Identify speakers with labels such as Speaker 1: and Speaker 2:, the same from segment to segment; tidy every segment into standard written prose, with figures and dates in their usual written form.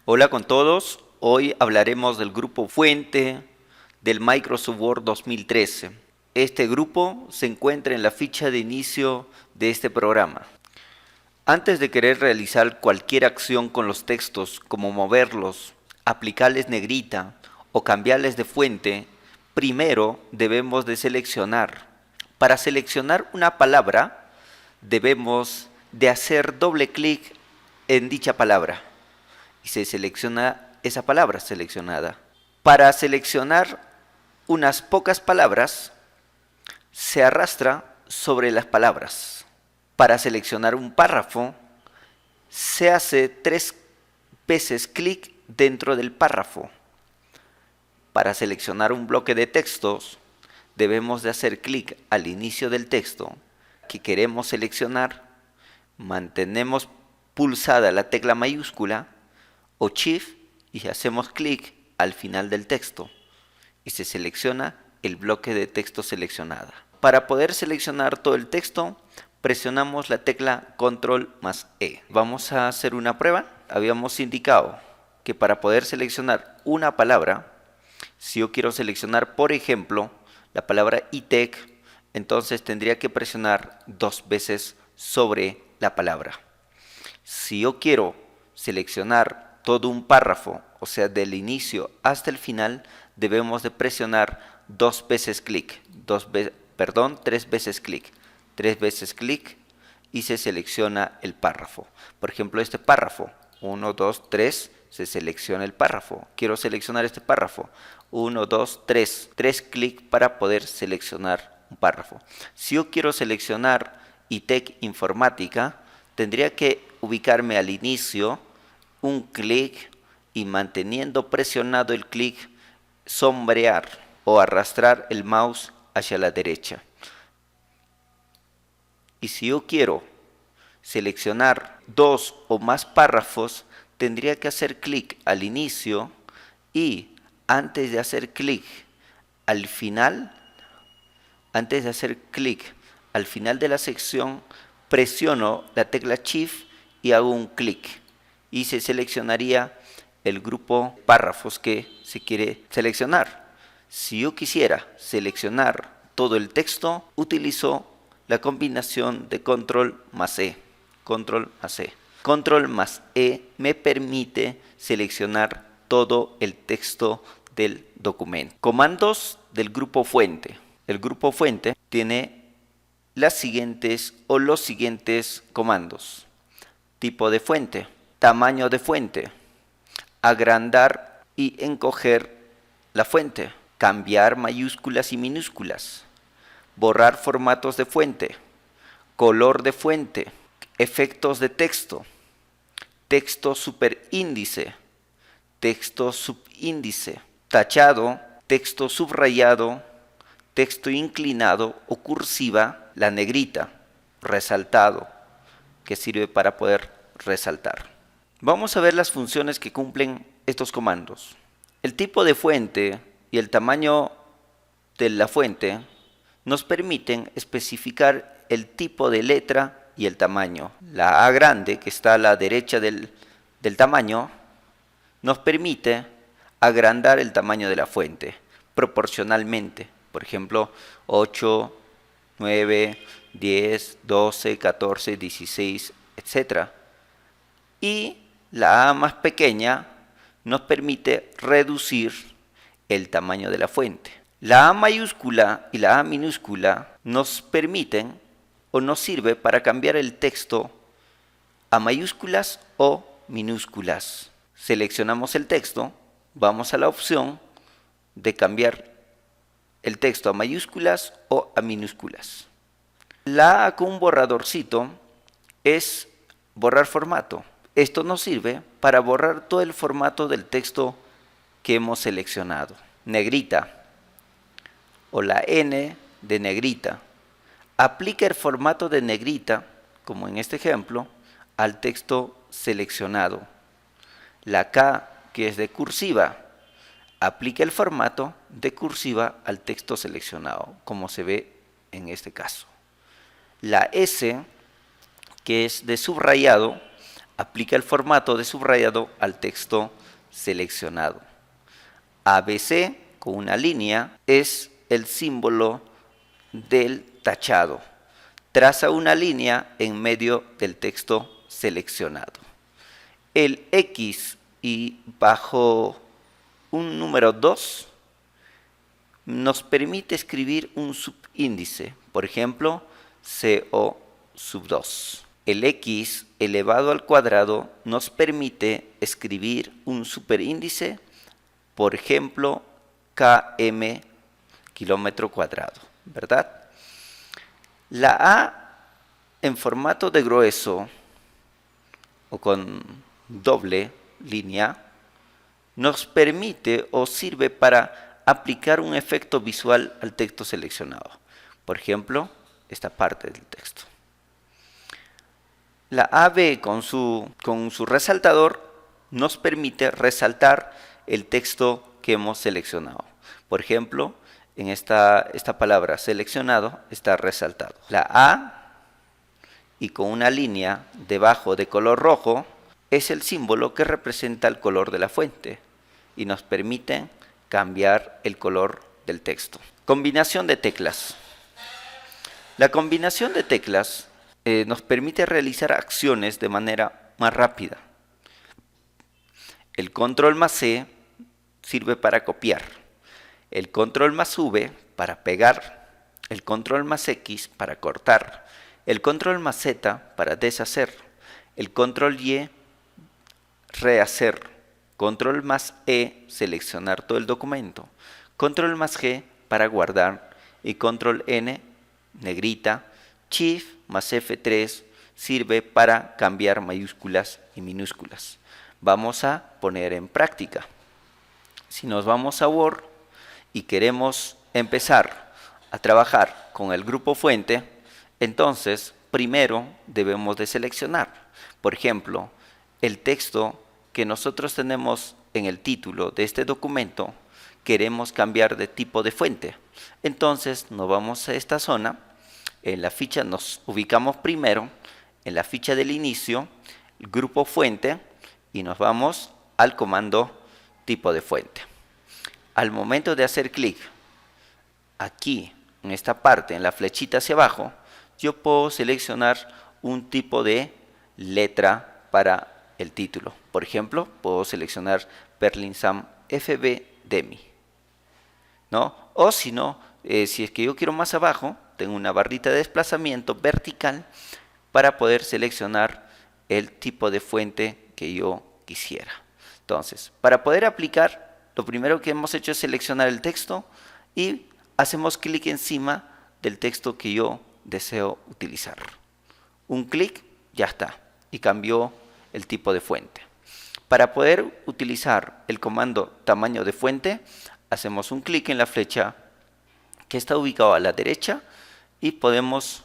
Speaker 1: Hola con todos, hoy hablaremos del grupo fuente del Microsoft Word 2013. Este grupo se encuentra en la ficha de inicio de este programa. Antes de querer realizar cualquier acción con los textos, como moverlos, aplicarles negrita o cambiarles de fuente, primero debemos de seleccionar. Para seleccionar una palabra, debemos de hacer doble clic en dicha palabra y se selecciona esa palabra seleccionada. Para seleccionar unas pocas palabras, se arrastra sobre las palabras. Para seleccionar un párrafo, se hace 3 veces clic dentro del párrafo. Para seleccionar un bloque de textos, debemos de hacer clic al inicio del texto que queremos seleccionar, mantenemos pulsada la tecla mayúscula o Shift y hacemos clic al final del texto y se selecciona el bloque de texto seleccionada. Para poder seleccionar todo el texto, presionamos la tecla Control más E. Vamos a hacer una prueba. Habíamos indicado que para poder seleccionar una palabra, si yo quiero seleccionar, por ejemplo, la palabra ITEC, entonces tendría que presionar 2 veces sobre la palabra. Si yo quiero seleccionar todo un párrafo, o sea, del inicio hasta el final, debemos de presionar 2 veces clic, 3 veces clic, 3 veces clic y se selecciona el párrafo. Por ejemplo, este párrafo, 1, 2, 3, se selecciona el párrafo. Quiero seleccionar este párrafo, 1, 2, 3, 3 clics para poder seleccionar un párrafo. Si yo quiero seleccionar ITEC Informática, tendría que ubicarme al inicio, un clic y manteniendo presionado el clic, sombrear o arrastrar el mouse hacia la derecha. Y si yo quiero seleccionar 2 o más párrafos, tendría que hacer clic al inicio y antes de hacer clic al final, de la sección, presiono la tecla Shift y hago un clic y se seleccionaría el grupo párrafos que se quiere seleccionar. Si yo quisiera seleccionar todo el texto, utilizo la combinación de Control más E. Control más E. Control más E me permite seleccionar todo el texto del documento. Comandos del grupo fuente. El grupo fuente tiene los siguientes comandos. Tipo de fuente, tamaño de fuente, agrandar y encoger la fuente, cambiar mayúsculas y minúsculas, borrar formatos de fuente, color de fuente, efectos de texto, texto superíndice, texto subíndice, tachado, texto subrayado, texto inclinado o cursiva, la negrita, resaltado, que sirve para poder resaltar. Vamos a ver las funciones que cumplen estos comandos. El tipo de fuente y el tamaño de la fuente nos permiten especificar el tipo de letra y el tamaño. La A grande, que está a la derecha del tamaño, nos permite agrandar el tamaño de la fuente proporcionalmente. Por ejemplo, 8, 9, 10, 12, 14, 16, etc. Y la A más pequeña nos permite reducir el tamaño de la fuente. La A mayúscula y la A minúscula nos permiten o nos sirve para cambiar el texto a mayúsculas o minúsculas. Seleccionamos el texto, vamos a la opción de cambiar el texto a mayúsculas o a minúsculas. La A con un borradorcito es borrar formato. Esto nos sirve para borrar todo el formato del texto que hemos seleccionado. Negrita o la N de negrita. Aplica el formato de negrita, como en este ejemplo, al texto seleccionado. La K, que es de cursiva, aplica el formato de cursiva al texto seleccionado, como se ve en este caso. La S, que es de subrayado, Aplica el formato de subrayado al texto seleccionado. ABC con una línea es el símbolo del tachado. Traza una línea en medio del texto seleccionado. El X y bajo un número 2 nos permite escribir un subíndice, por ejemplo, CO sub 2. El X elevado al cuadrado nos permite escribir un superíndice, por ejemplo, km kilómetro cuadrado, ¿verdad? La A en formato de grueso o con doble línea nos permite o sirve para aplicar un efecto visual al texto seleccionado. Por ejemplo, esta parte del texto. La AB con su resaltador nos permite resaltar el texto que hemos seleccionado. Por ejemplo, en esta palabra seleccionado está resaltado. La A y con una línea debajo de color rojo es el símbolo que representa el color de la fuente y nos permite cambiar el color del texto. Combinación de teclas. La combinación de teclas nos permite realizar acciones de manera más rápida. El control más C sirve para copiar, el control más V para pegar, el control más X para cortar, el control más Z para deshacer, el control Y rehacer, control más E seleccionar todo el documento, control más G para guardar y control N negrita, Shift más F3 sirve para cambiar mayúsculas y minúsculas. Vamos a poner en práctica. Si nos vamos a Word y queremos empezar a trabajar con el grupo fuente, entonces primero debemos de seleccionar, por ejemplo, el texto que nosotros tenemos en el título de este documento, queremos cambiar de tipo de fuente. Entonces nos vamos a esta zona, en la ficha nos ubicamos primero, en la ficha del inicio, el grupo fuente, y nos vamos al comando tipo de fuente. Al momento de hacer clic aquí, en esta parte, en la flechita hacia abajo, yo puedo seleccionar un tipo de letra para el título. Por ejemplo, puedo seleccionar Berlinsam FB Demi, ¿no? O si no, si es que yo quiero más abajo, tengo una barrita de desplazamiento vertical para poder seleccionar el tipo de fuente que yo quisiera. Entonces, para poder aplicar, lo primero que hemos hecho es seleccionar el texto y hacemos clic encima del texto que yo deseo utilizar. Un clic, ya está, y cambió el tipo de fuente. Para poder utilizar el comando tamaño de fuente, hacemos un clic en la flecha que está ubicado a la derecha y podemos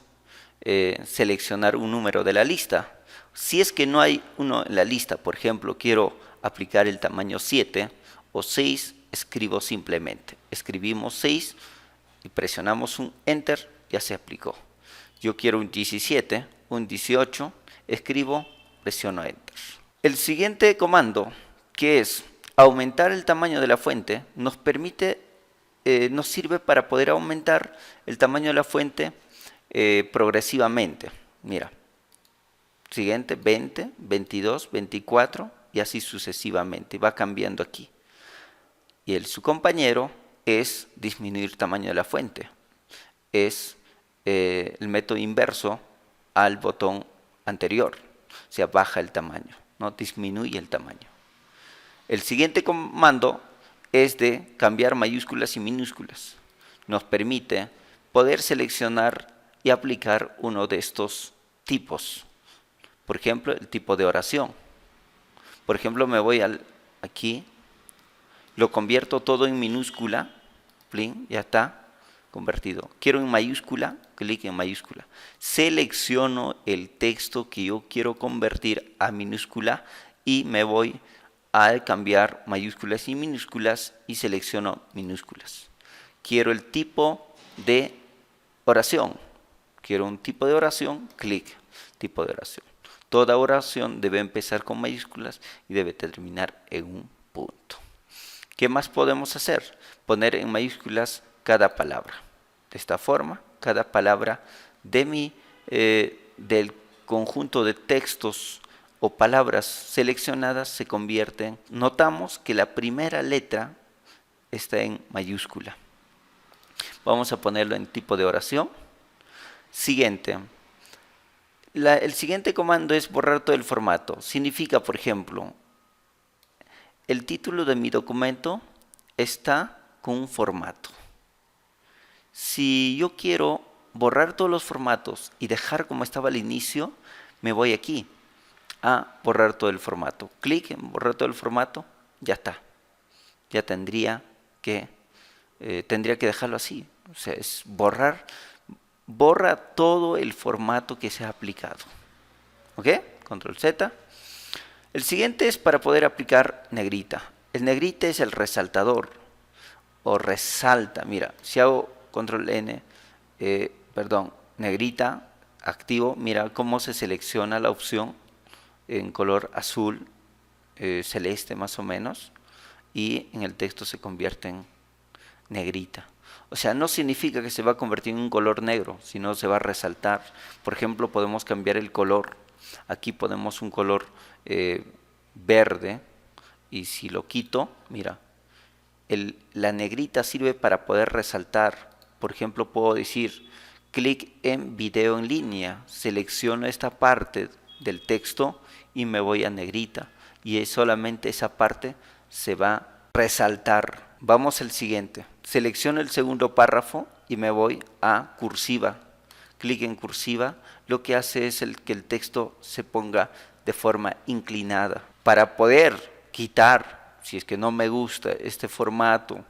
Speaker 1: seleccionar un número de la lista. Si es que no hay uno en la lista, por ejemplo, quiero aplicar el tamaño 7 o 6, escribo simplemente. Escribimos 6 y presionamos un Enter, ya se aplicó. Yo quiero un 17, un 18, escribo, presiono Enter. El siguiente comando, que es aumentar el tamaño de la fuente, nos sirve para poder aumentar el tamaño de la fuente progresivamente. Mira, siguiente 20, 22, 24 y así sucesivamente. Va cambiando aquí. Y su compañero es disminuir el tamaño de la fuente. Es el método inverso al botón anterior. O sea, baja el tamaño, no disminuye el tamaño. El siguiente comando es de cambiar mayúsculas y minúsculas. Nos permite poder seleccionar y aplicar uno de estos tipos. Por ejemplo, el tipo de oración. Por ejemplo, me voy aquí, lo convierto todo en minúscula, plin, ya está convertido. Quiero en mayúscula, clic en mayúscula. Selecciono el texto que yo quiero convertir a minúscula y me voy a cambiar mayúsculas y minúsculas y selecciono minúsculas. Quiero el tipo de oración. Quiero un tipo de oración, clic, tipo de oración. Toda oración debe empezar con mayúsculas y debe terminar en un punto. ¿Qué más podemos hacer? Poner en mayúsculas cada palabra. De esta forma, cada palabra del conjunto de textos o palabras seleccionadas se convierten. Notamos que la primera letra está en mayúscula. Vamos a ponerlo en tipo de oración. Siguiente. El siguiente comando es borrar todo el formato. Significa, por ejemplo, el título de mi documento está con un formato. Si yo quiero borrar todos los formatos y dejar como estaba al inicio, me voy aquí a borrar todo el formato. Clic en borrar todo el formato, ya está. Ya tendría que dejarlo así. O sea, es borra todo el formato que se ha aplicado. ¿Ok? Control Z. El siguiente es para poder aplicar negrita. El negrita es el resaltador o resalta. Mira, si hago control N, negrita, activo, mira cómo se selecciona la opción en color azul, celeste más o menos, y en el texto se convierte en negrita. O sea, no significa que se va a convertir en un color negro, sino se va a resaltar. Por ejemplo, podemos cambiar el color. Aquí ponemos un color verde, y si lo quito, mira, la negrita sirve para poder resaltar. Por ejemplo, puedo decir clic en video en línea, selecciono esta parte del texto y me voy a negrita, y solamente esa parte se va a resaltar. Vamos al siguiente. Selecciono el segundo párrafo y me voy a cursiva. Clic en cursiva, lo que hace es que el texto se ponga de forma inclinada. Para poder quitar, si es que no me gusta este formato,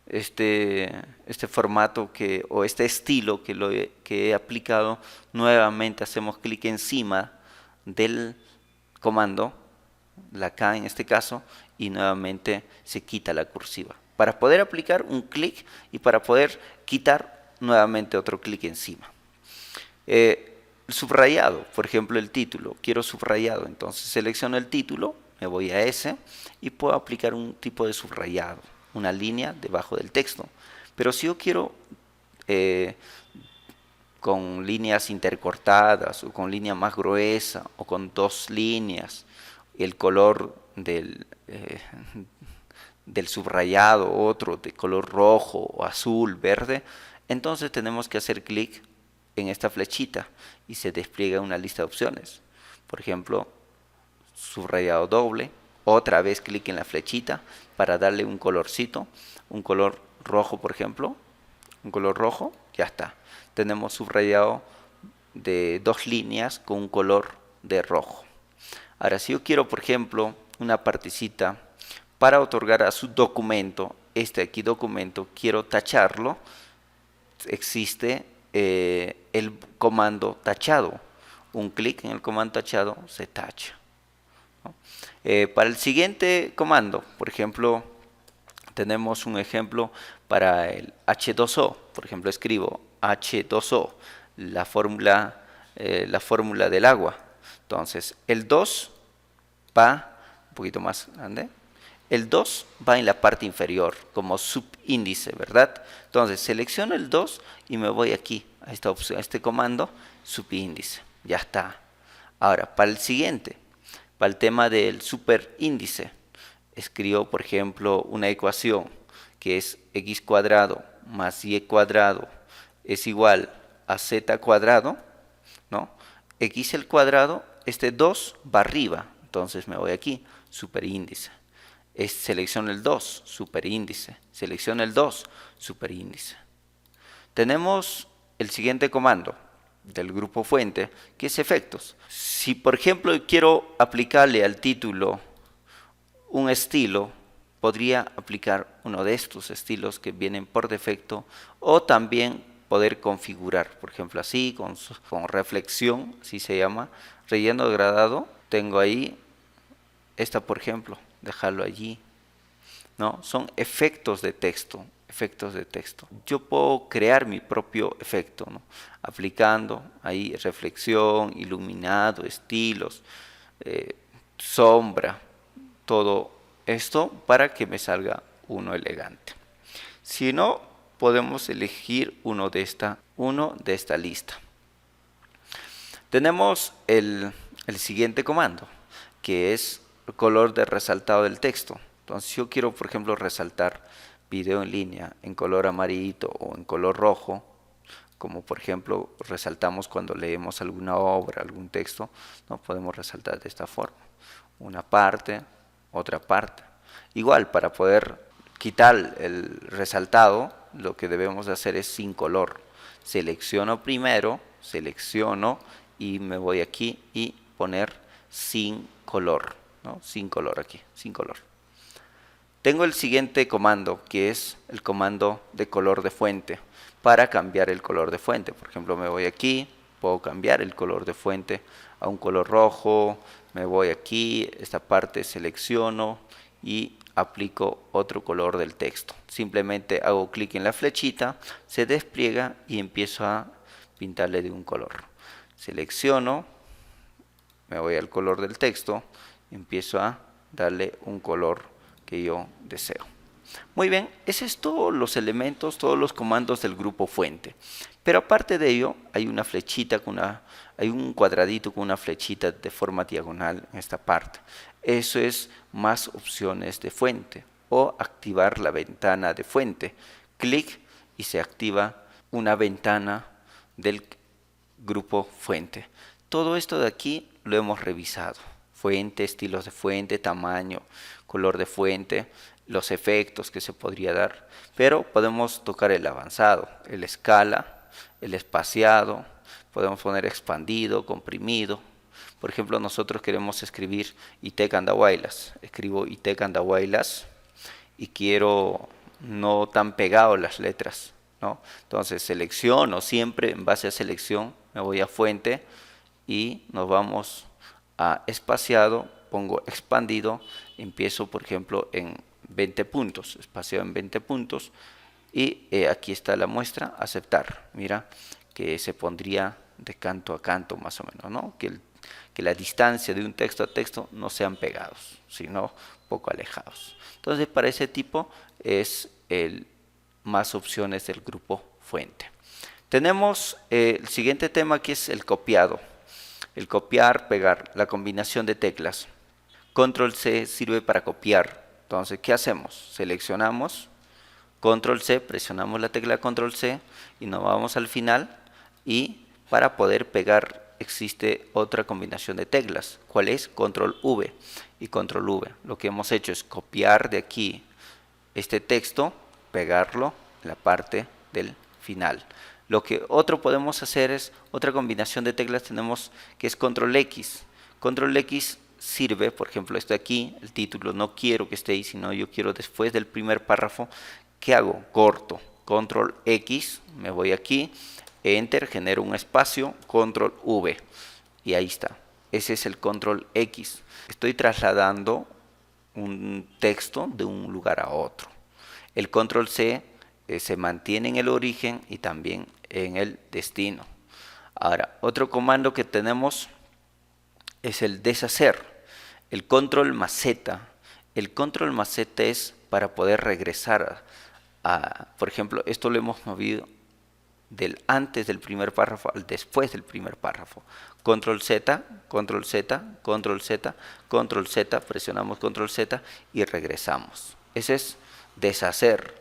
Speaker 1: este formato o este estilo que he aplicado, nuevamente hacemos clic encima del comando, la K en este caso, y nuevamente se quita la cursiva. Para poder aplicar un clic y para poder quitar nuevamente otro clic encima. Subrayado, por ejemplo el título, quiero subrayado, entonces selecciono el título, me voy a ese y puedo aplicar un tipo de subrayado, una línea debajo del texto. Pero si yo quiero con líneas intercortadas o con línea más gruesa o con dos líneas, el color del subrayado, otro de color rojo o azul, verde, entonces tenemos que hacer clic en esta flechita y se despliega una lista de opciones. Por ejemplo, subrayado doble, otra vez clic en la flechita para darle un colorcito, un color rojo, por ejemplo, un color rojo, ya está. Tenemos subrayado de dos líneas con un color de rojo. Ahora, si yo quiero, por ejemplo, una partecita para otorgar a su documento, este aquí documento, quiero tacharlo, existe el comando tachado. Un clic en el comando tachado se tacha, ¿no? Para el siguiente comando, por ejemplo, tenemos un ejemplo para el H2O. Por ejemplo, escribo H2O, la fórmula del agua. Entonces, el 2 va un poquito más grande. El 2 va en la parte inferior como subíndice, ¿verdad? Entonces selecciono el 2 y me voy aquí a esta opción, a este comando, subíndice. Ya está. Ahora, para el siguiente, para el tema del superíndice, escribo, por ejemplo, una ecuación que es x cuadrado más y cuadrado es igual a z cuadrado, ¿no? X al cuadrado, este 2 va arriba, entonces me voy aquí, superíndice. Selecciono el 2, superíndice. Selecciono el 2, superíndice. Tenemos el siguiente comando del grupo fuente, que es efectos. Si, por ejemplo, quiero aplicarle al título un estilo, podría aplicar uno de estos estilos que vienen por defecto, o también poder configurar, por ejemplo, así, con reflexión, así se llama, relleno degradado. Tengo ahí esta, por ejemplo, dejarlo allí, ¿no? Son efectos de texto, efectos de texto. Yo puedo crear mi propio efecto, ¿no? Aplicando ahí reflexión, iluminado, estilos, sombra, todo esto para que me salga uno elegante. Si no, podemos elegir uno de esta lista. Tenemos el siguiente comando, que es el color de resaltado del texto. Entonces, si yo quiero, por ejemplo, resaltar video en línea en color amarillito o en color rojo, como por ejemplo resaltamos cuando leemos alguna obra, algún texto, ¿no? Podemos resaltar de esta forma. Una parte, otra parte. Igual, para poder quitar el resaltado, lo que debemos de hacer es sin color. Selecciono primero, selecciono y me voy aquí y poner sin color, ¿no? Sin color aquí, sin color. Tengo el siguiente comando, que es el comando de color de fuente, para cambiar el color de fuente. Por ejemplo, me voy aquí, puedo cambiar el color de fuente a un color rojo, me voy aquí, esta parte selecciono y aplico otro color del texto. Simplemente hago clic en la flechita, se despliega y empiezo a pintarle de un color. Selecciono, me voy al color del texto, empiezo a darle un color que yo deseo. Muy bien, esos son todos los elementos, todos los comandos del grupo fuente. Pero aparte de ello, hay una flechita hay un cuadradito con una flechita de forma diagonal en esta parte. Eso es más opciones de fuente o activar la ventana de fuente. Clic y se activa una ventana del grupo fuente. Todo esto de aquí lo hemos revisado. Fuente, estilos de fuente, tamaño, color de fuente, los efectos que se podría dar. Pero podemos tocar el avanzado, el escala, el espaciado, podemos poner expandido, comprimido. Por ejemplo, nosotros queremos escribir Ité Candahuaylas. Escribo Ité Candahuaylas y quiero no tan pegado las letras, ¿no? Entonces selecciono siempre en base a selección, me voy a fuente y nos vamos a espaciado, pongo expandido, empiezo por ejemplo en 20 puntos, espaciado en 20 puntos y aquí está la muestra, aceptar. Mira que se pondría de canto a canto más o menos, ¿no? Que la distancia de un texto a texto no sean pegados, sino poco alejados. Entonces para ese tipo es más opciones del grupo fuente. Tenemos el siguiente tema que es el copiado. El copiar, pegar, la combinación de teclas. Control C sirve para copiar. Entonces, ¿qué hacemos? Seleccionamos, Control C, presionamos la tecla Control C y nos vamos al final. Y para poder pegar existe otra combinación de teclas. ¿Cuál es? Control V y Control V. Lo que hemos hecho es copiar de aquí este texto, pegarlo en la parte del final. Lo que otro podemos hacer es, otra combinación de teclas tenemos que es Control X. Control X sirve, por ejemplo, esto de aquí, el título, no quiero que esté ahí, sino yo quiero después del primer párrafo, ¿qué hago? Corto. Control X, me voy aquí, Enter, genero un espacio, Control V. Y ahí está. Ese es el Control X. Estoy trasladando un texto de un lugar a otro. El Control C se mantiene en el origen y también en el destino. Ahora, otro comando que tenemos es el deshacer. El Control más Z. El Control más Z es para poder regresar por ejemplo, esto lo hemos movido del antes del primer párrafo al después del primer párrafo. Control Z, Control Z, Control Z, Control Z, presionamos Control Z y regresamos. Ese es deshacer.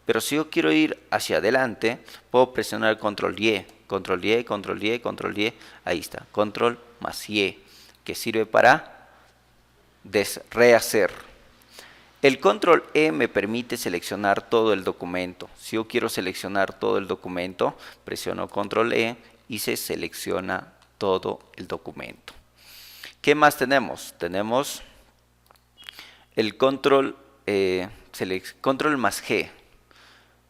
Speaker 1: Pero si yo quiero ir hacia adelante, puedo presionar Control Y, Control Y, Control Y, Control Y, ahí está, Control más Y, que sirve para rehacer. El Control E me permite seleccionar todo el documento. Si yo quiero seleccionar todo el documento, presiono Control E y se selecciona todo el documento. ¿Qué más tenemos? Tenemos el Control más G.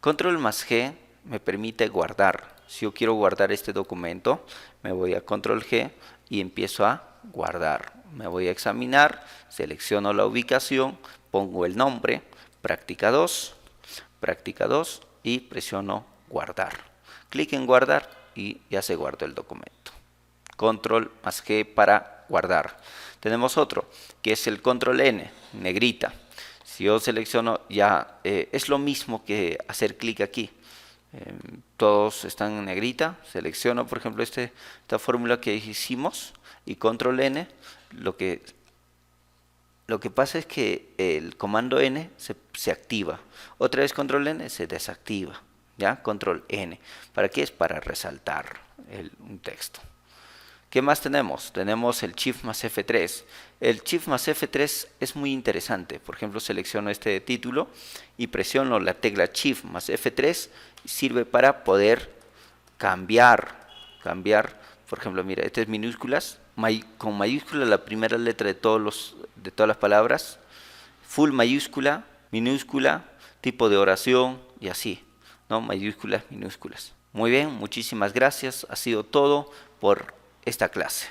Speaker 1: Control más G me permite guardar. Si yo quiero guardar este documento, me voy a Control G y empiezo a guardar. Me voy a examinar, selecciono la ubicación, pongo el nombre, práctica 2 y presiono guardar. Clic en guardar y ya se guardó el documento. Control más G para guardar. Tenemos otro que es el control N, negrita. Si yo selecciono ya es lo mismo que hacer clic aquí. Todos están en negrita. Selecciono por ejemplo esta fórmula que hicimos y control N. Lo que pasa es que el comando N se activa. Otra vez control N se desactiva. ¿Ya? Control N. ¿Para qué? Es para resaltar un texto. ¿Qué más tenemos? Tenemos el Shift más F3. El Shift más F3 es muy interesante. Por ejemplo, selecciono este título y presiono la tecla Shift más F3. Sirve para poder cambiar. Por ejemplo, mira, este es minúsculas. Con mayúscula la primera letra de todas las palabras. Full mayúscula, minúscula, tipo de oración y así. ¿No? Mayúsculas, minúsculas. Muy bien, muchísimas gracias. Ha sido todo por esta clase.